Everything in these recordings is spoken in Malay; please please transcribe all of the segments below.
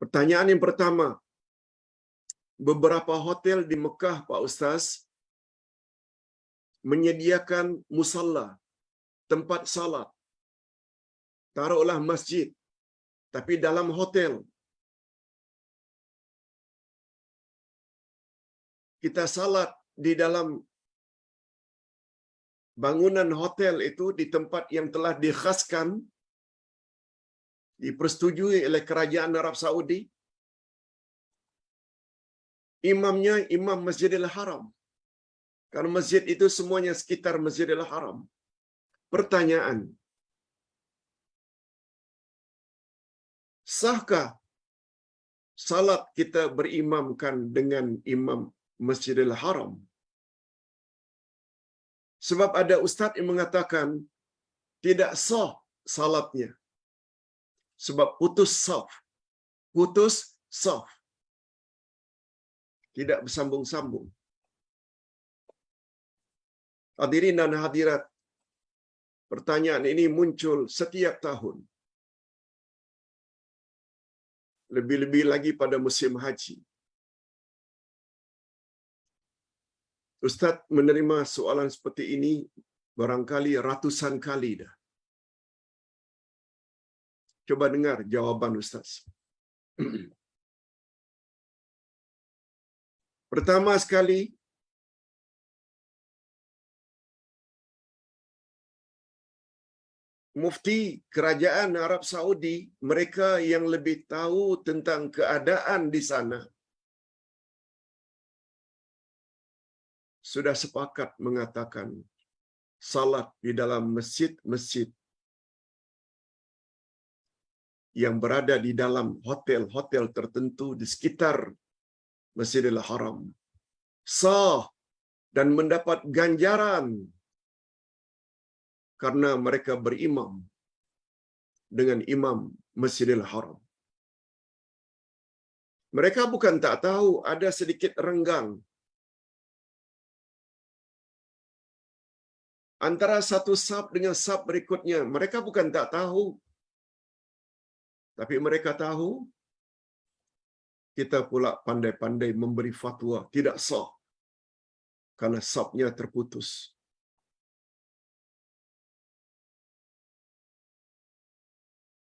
Pertanyaan yang pertama, beberapa hotel di Mekah, Pak Ustaz, menyediakan musalla, tempat salat. Taruhlah masjid, tapi dalam hotel. Kita salat di dalam bangunan hotel itu di tempat yang telah dikhaskan, dipersetujui oleh kerajaan Arab Saudi. Imamnya imam Masjidil Haram. Karena masjid itu semuanya sekitar Masjidil Haram. Pertanyaan, sahkah salat kita berimamkan dengan imam Masjidil Haram? Sebab ada ustaz yang mengatakan tidak sah salatnya. Sebab putus saf. Putus saf. Tidak bersambung-sambung. Hadirin dan hadirat, pertanyaan ini muncul setiap tahun. Lebih-lebih lagi pada musim haji. Ustaz menerima soalan seperti ini barangkali ratusan kali dah. Coba dengar jawaban Ustaz. Pertama sekali, Mufti Kerajaan Arab Saudi, mereka yang lebih tahu tentang keadaan di sana, sudah sepakat mengatakan salat di dalam masjid-masjid yang berada di dalam hotel-hotel tertentu di sekitar Masjidil Haram sah dan mendapat ganjaran karena mereka berimam dengan imam Masjidil Haram. Mereka bukan tak tahu ada sedikit renggang antara satu saf dengan saf berikutnya. Mereka bukan tak tahu. Tapi mereka tahu, kita pula pandai-pandai memberi fatwa tidak sah karena safnya terputus.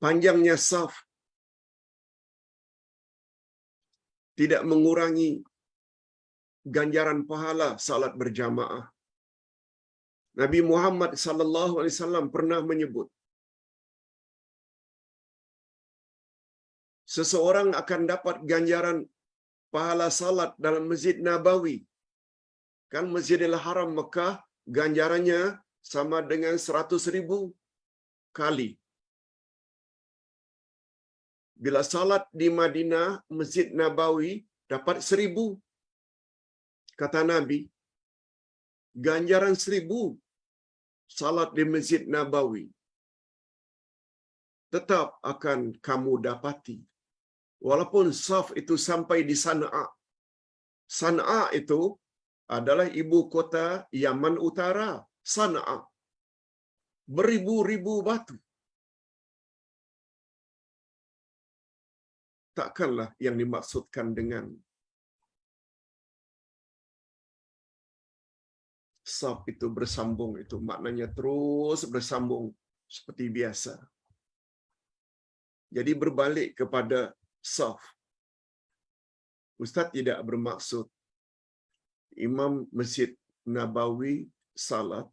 Panjangnya saf tidak mengurangi ganjaran pahala salat berjamaah. Nabi Muhammad sallallahu alaihi wasallam pernah menyebut, seseorang akan dapat ganjaran pahala salat dalam Masjid Nabawi. Kan Masjidil Haram Mekah ganjarannya sama dengan 100,000 kali. Bila salat di Madinah, Masjid Nabawi dapat 1,000. Kata Nabi, ganjaran 1,000 salat di Masjid Nabawi tetap akan kamu dapati. Walaupun saf itu sampai di Sana'a. Sana'a itu adalah ibu kota Yaman Utara. Sana'a. Beribu-ribu batu. Takkanlah yang dimaksudkan dengan saf itu bersambung itu maknanya terus bersambung seperti biasa. Jadi berbalik kepada saf. Ustaz tidak bermaksud imam Masjid Nabawi salat,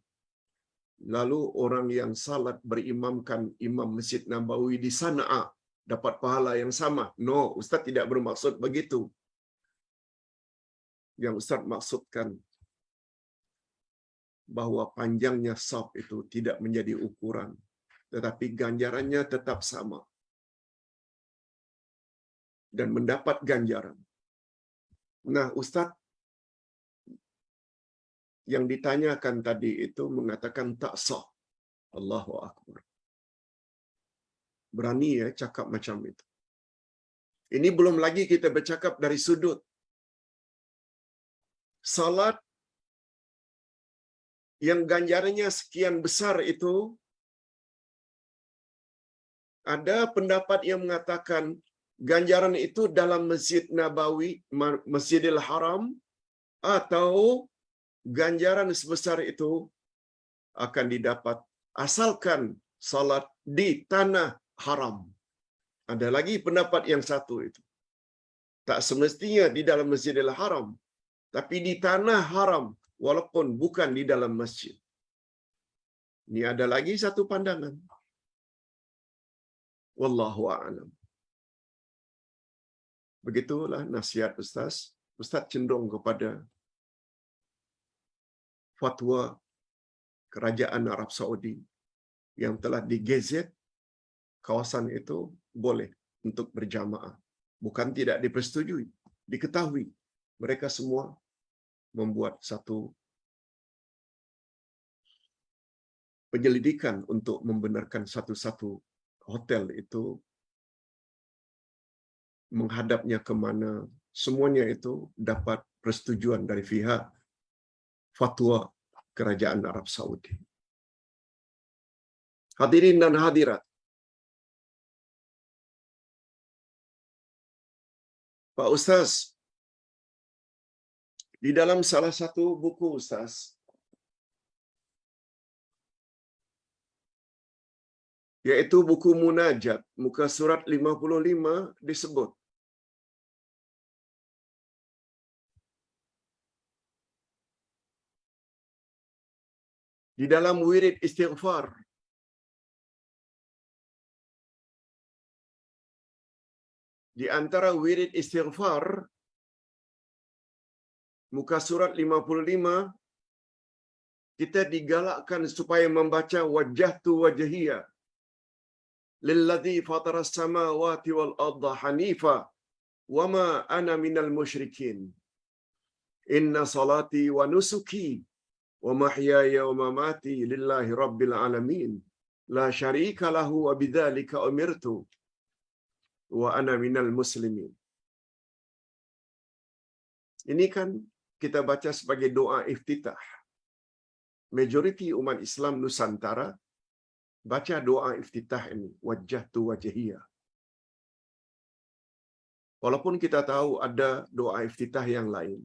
lalu orang yang salat berimamkan imam Masjid Nabawi di Sana'a dapat pahala yang sama. No, Ustaz tidak bermaksud begitu. Yang Ustaz maksudkan bahwa panjangnya saf itu tidak menjadi ukuran, tetapi ganjarannya tetap sama dan mendapat ganjaran. Nah, Ustaz yang ditanyakan tadi itu mengatakan tak sah. Allahu Akbar. Berani ya cakap macam itu. Ini belum lagi kita bercakap dari sudut salat yang ganjarannya sekian besar itu. Ada pendapat yang mengatakan ganjaran itu dalam Masjid Nabawi, Masjidil Haram, atau ganjaran sebesar itu akan didapat asalkan salat di tanah haram. Ada lagi pendapat yang satu itu. Tak semestinya di dalam Masjidil Haram, tapi di tanah haram walaupun bukan di dalam masjid. Ini ada lagi satu pandangan. Wallahu a'lam. Begitulah nasihat Ustaz. Ustaz cenderung kepada fatwa Kerajaan Arab Saudi yang telah digezet kawasan itu boleh untuk berjamaah. Bukan tidak dipersetujui, diketahui. Mereka semua membuat satu penyelidikan untuk membenarkan satu-satu hotel itu menghadapnya ke mana. Semuanya itu dapat persetujuan dari pihak fatwa Kerajaan Arab Saudi. Hadirin dan hadirat, Pak Ustaz, di dalam salah satu buku Ustaz, yaitu buku Munajat, muka surat 55 disebut, di dalam wirid istighfar, di antara wirid istighfar, muka surat 55, kita digalakkan supaya membaca wajjahtu wajhiya lilladzi fataras samawati wal arda hanifa wama ana minal musyrikin. Inna salati wa nusuki wa mahyaya wa mamati lillahi rabbil alamin. La syarika lahu wa bidzalika umirtu wa ana minal muslimin. Ini kan kita baca sebagai doa iftitah. Majoriti umat Islam Nusantara baca doa iftitah ini, wajjahtu wajhiya. Walaupun kita tahu ada doa iftitah yang lain.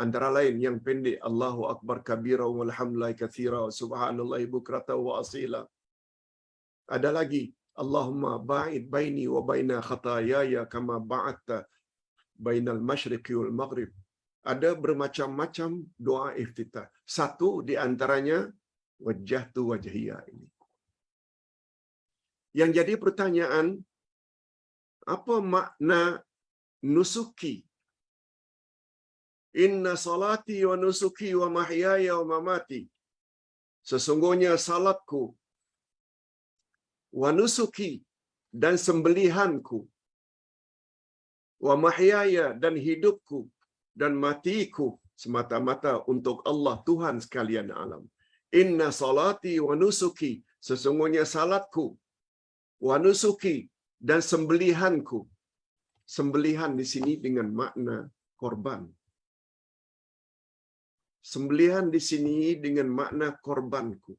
Antara lain yang pendek, Allahu Akbar kabira walhamdulillahi katsira subhanallahi bukrata wa asila. Ada lagi, Allahumma ba'id baini wa baina khataayaya kama ba'adta bainal masyriqi wal maghrib. Ada bermacam-macam doa iftitah. Satu di antaranya wajjahtu wajhiya ini. Yang jadi pertanyaan, apa makna nusuki? Inna salati wa nusuki wa mahyaya wa mamati. Sesungguhnya salatku, wa nusuki, dan sembelihanku, wa mahyaya, dan hidupku, dan matiku semata-mata untuk Allah Tuhan sekalian alam. Inna salati wa nusuki, sesungguhnya salatku, wa nusuki, dan sembelihanku. Sembelihan di sini dengan makna korban. Sembelihan di sini dengan makna korbanku.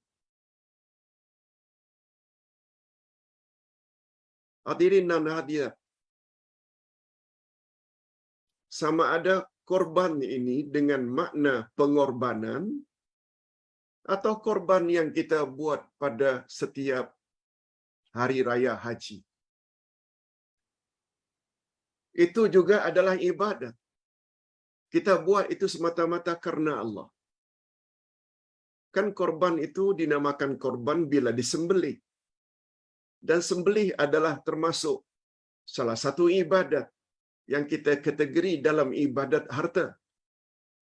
Hadirin dan hadirat, sama ada korban ini dengan makna pengorbanan atau korban yang kita buat pada setiap hari raya haji. Itu juga adalah ibadat. Kita buat itu semata-mata karena Allah. Kan korban itu dinamakan korban bila disembelih. Dan sembelih adalah termasuk salah satu ibadat yang kita kategori dalam ibadat harta.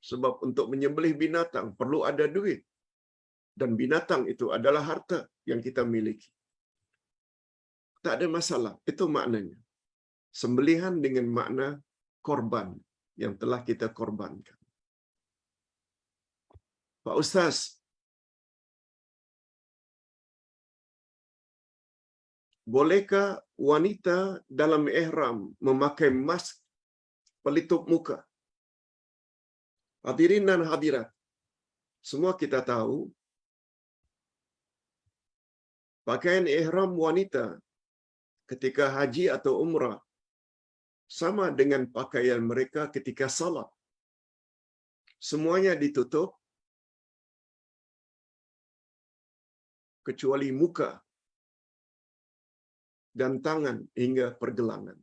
Sebab untuk menyembelih binatang perlu ada duit. Dan binatang itu adalah harta yang kita miliki. Tak ada masalah. Itu maknanya. Sembelihan dengan makna korban yang telah kita korbankan. Pak Ustaz, bolehkah wanita dalam ihram memakai mask pelitup muka? Hadirin dan hadirat, semua kita tahu pakaian ihram wanita ketika haji atau umrah Sama dengan pakaian mereka ketika salat. Semuanya ditutup kecuali muka dan tangan hingga pergelangan.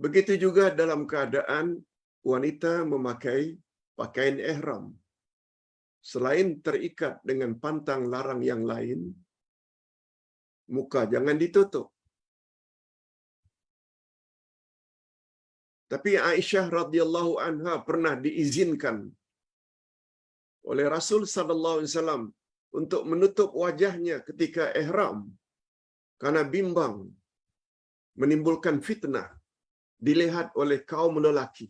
Begitu juga dalam keadaan wanita memakai pakaian ihram. Selain terikat dengan pantang larang yang lain, muka jangan ditutup. Tapi Aisyah radhiyallahu anha pernah diizinkan oleh Rasul sallallahu alaihi wasallam untuk menutup wajahnya ketika ihram karena bimbang menimbulkan fitnah dilihat oleh kaum lelaki.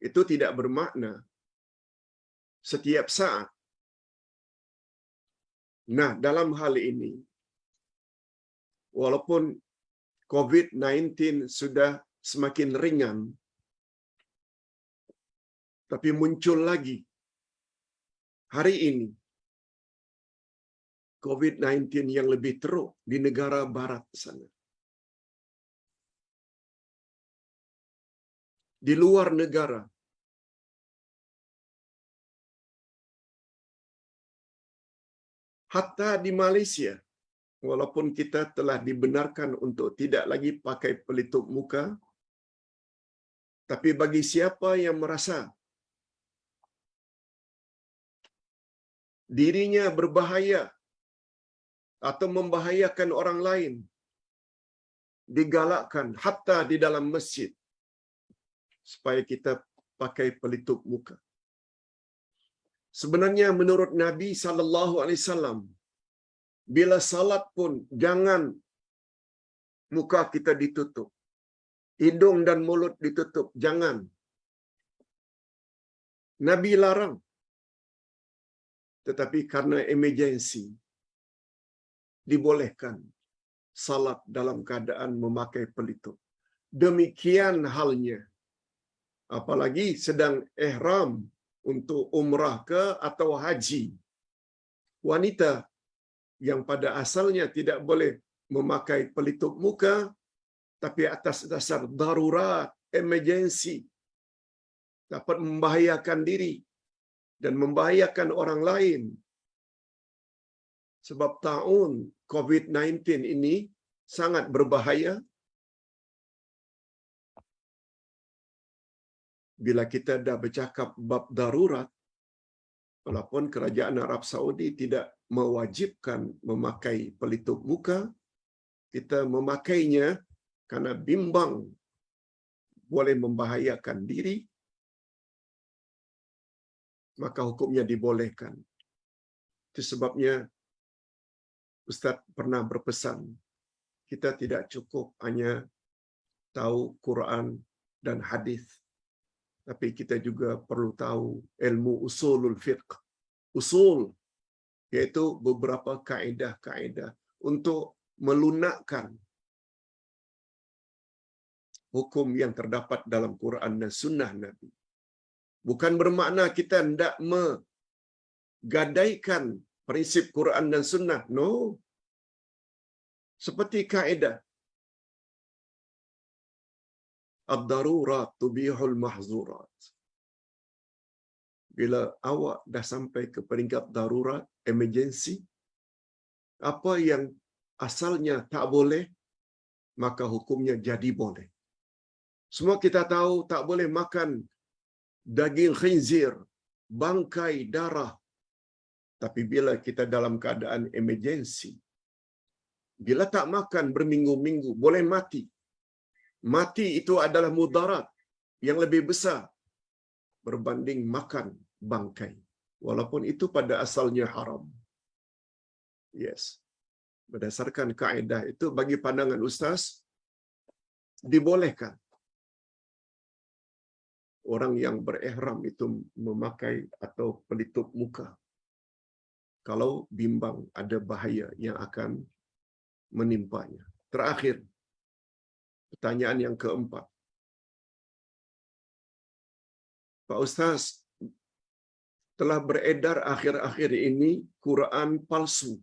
Itu tidak bermakna setiap saat. Nah, dalam hal ini, walaupun COVID-19 sudah semakin ringan, tapi muncul lagi hari ini COVID-19 yang lebih teruk di negara barat sana. Di luar negara, hatta di Malaysia, walaupun kita telah dibenarkan untuk tidak lagi pakai pelitup muka, tapi bagi siapa yang merasa dirinya berbahaya atau membahayakan orang lain, digalakkan hatta di dalam masjid supaya kita pakai pelitup muka. Sebenarnya menurut Nabi sallallahu alaihi wasallam, bila salat pun jangan muka kita ditutup. Hidung dan mulut ditutup, jangan. Nabi larang. Tetapi karena emergency, dibolehkan salat dalam keadaan memakai pelitup. Demikian halnya, apalagi sedang ihram untuk umrah ke atau haji. Wanita yang pada asalnya tidak boleh memakai pelitup muka, tapi atas dasar darurat, emergency, dapat membahayakan diri dan membahayakan orang lain. Sebab taun COVID-19 ini sangat berbahaya. Bila kita dah bercakap bab darurat, walaupun kerajaan Arab Saudi tidak mewajibkan memakai pelitup muka, kita memakainya karena bimbang boleh membahayakan diri, maka hukumnya dibolehkan. Itu sebabnya Ustaz pernah berpesan, kita tidak cukup hanya tahu Quran dan hadis, tapi kita juga perlu tahu ilmu usulul fiqh. Usul yaitu beberapa kaedah-kaedah untuk melunakkan hukum yang terdapat dalam Quran dan Sunnah Nabi. Bukan bermakna kita hendak menggadaikan prinsip Quran dan Sunnah. No. Seperti kaedah ad-darurat tubihul mahzurat. Bila awak dah sampai ke peringkat darurat, emergency, apa yang asalnya tak boleh, maka hukumnya jadi boleh. Semua kita tahu tak boleh makan daging khinzir, bangkai, darah. Tapi bila kita dalam keadaan emergency, bila tak makan berminggu-minggu, boleh mati. Mati itu adalah mudarat yang lebih besar berbanding makan bangkai. Walaupun itu pada asalnya haram. Yes. Berdasarkan kaedah itu, bagi pandangan Ustaz, dibolehkan orang yang berihram itu memakai atau pelitup muka kalau bimbang ada bahaya yang akan menimpanya. Terakhir, pertanyaan yang keempat. Pak Ustaz, telah beredar akhir-akhir ini Quran palsu.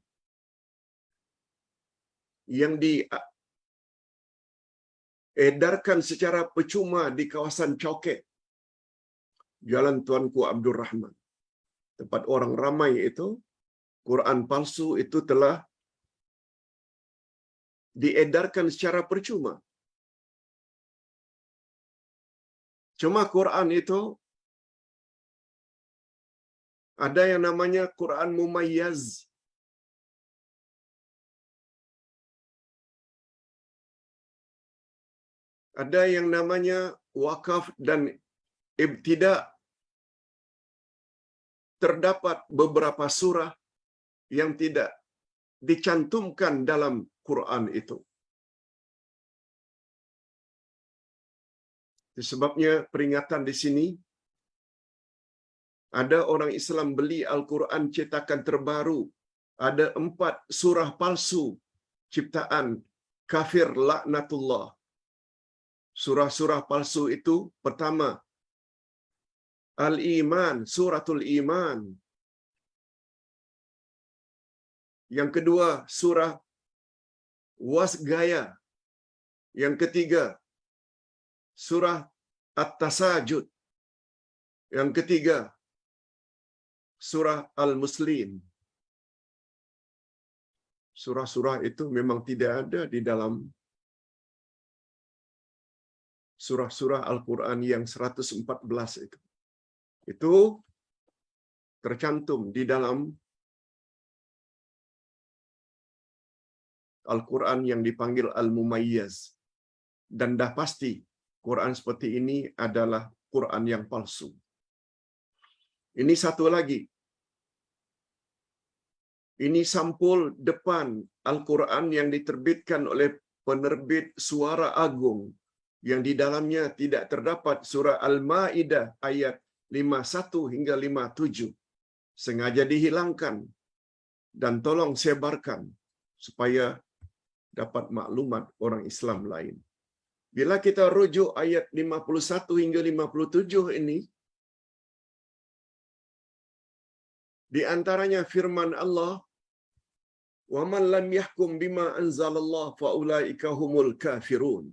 yang diedarkan secara percuma di kawasan Chowket, Jalan Tuanku Abdul Rahman. Tempat orang ramai itu, Quran palsu itu telah diedarkan secara percuma. Cuma Quran itu ada yang namanya Quran Mumayyaz. Ada yang namanya wakaf dan ibtida'. Terdapat beberapa surah yang tidak dicantumkan dalam Quran itu. Sebabnya peringatan di sini, ada orang Islam beli Al-Quran cetakan terbaru. Ada 4 surah palsu ciptaan kafir laknatullah. Surah-surah palsu itu pertama, Al-Iman, Suratul Iman. Yang kedua, surah Wasgaya. Yang ketiga, surah At-Tasajud. Yang ketiga, surah Al-Muslim. Surah-surah itu memang tidak ada di dalam surah-surah Al-Quran yang 114 itu. Itu tercantum di dalam Al-Quran yang dipanggil Al-Mumayyaz. Dan dah pasti Quran seperti ini adalah Quran yang palsu. Ini satu lagi. Ini sampul depan Al-Quran yang diterbitkan oleh penerbit Suara Agung, yang di dalamnya tidak terdapat surah Al-Ma'idah ayat 51 hingga 57. Sengaja dihilangkan dan tolong sebarkan supaya dapat maklumat orang Islam lain. Bila kita rujuk ayat 51 hingga 57 ini, di antaranya firman Allah, "Wa man lam yahkum bima anzalallah fa ulaika humul kafirun."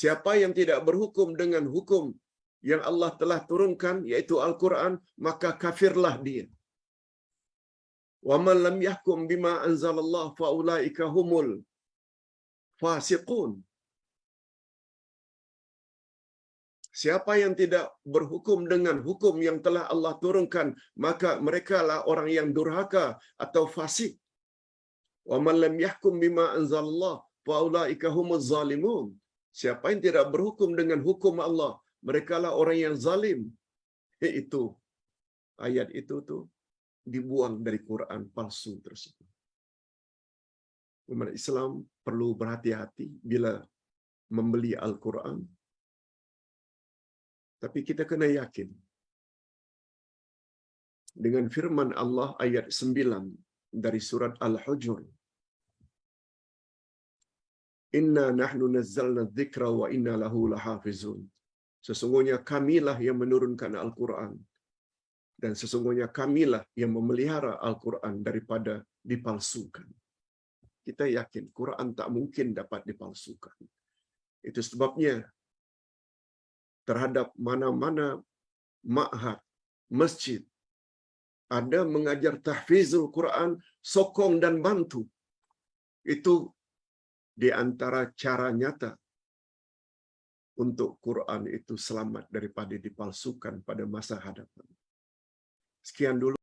Siapa yang tidak berhukum dengan hukum yang Allah telah turunkan, yaitu Al-Quran, maka kafirlah dia. "Wa man lam yahkum bima anzalallah fa ulaika humul fasiqun." Siapa yang tidak berhukum dengan hukum yang telah Allah turunkan, maka merekalah orang yang durhaka atau fasik. "Wa man lam yahkum bima anzalallah fa ulaika humuz zalimun." Siapa yang tidak berhukum dengan hukum Allah, merekalah orang yang zalim. Itu ayat itu tuh dibuang dari Quran palsu tersebut. Umat Islam perlu berhati-hati bila membeli Al-Quran. Tapi kita kena yakin dengan firman Allah ayat 9 dari surat Al-Hujr. "Inna nahnu nazzalna dzikra wa inna lahu lahafizun." Sesungguhnya kamilah yang menurunkan Al-Quran, dan sesungguhnya kamilah yang memelihara Al-Quran daripada dipalsukan. Kita yakin Quran tak mungkin dapat dipalsukan. Itu sebabnya terhadap mana-mana ma'had, masjid, ada mengajar tahfizul Quran, sokong dan bantu. Itu di antara cara nyata untuk Quran itu selamat daripada dipalsukan pada masa hadapan. Sekian dulu.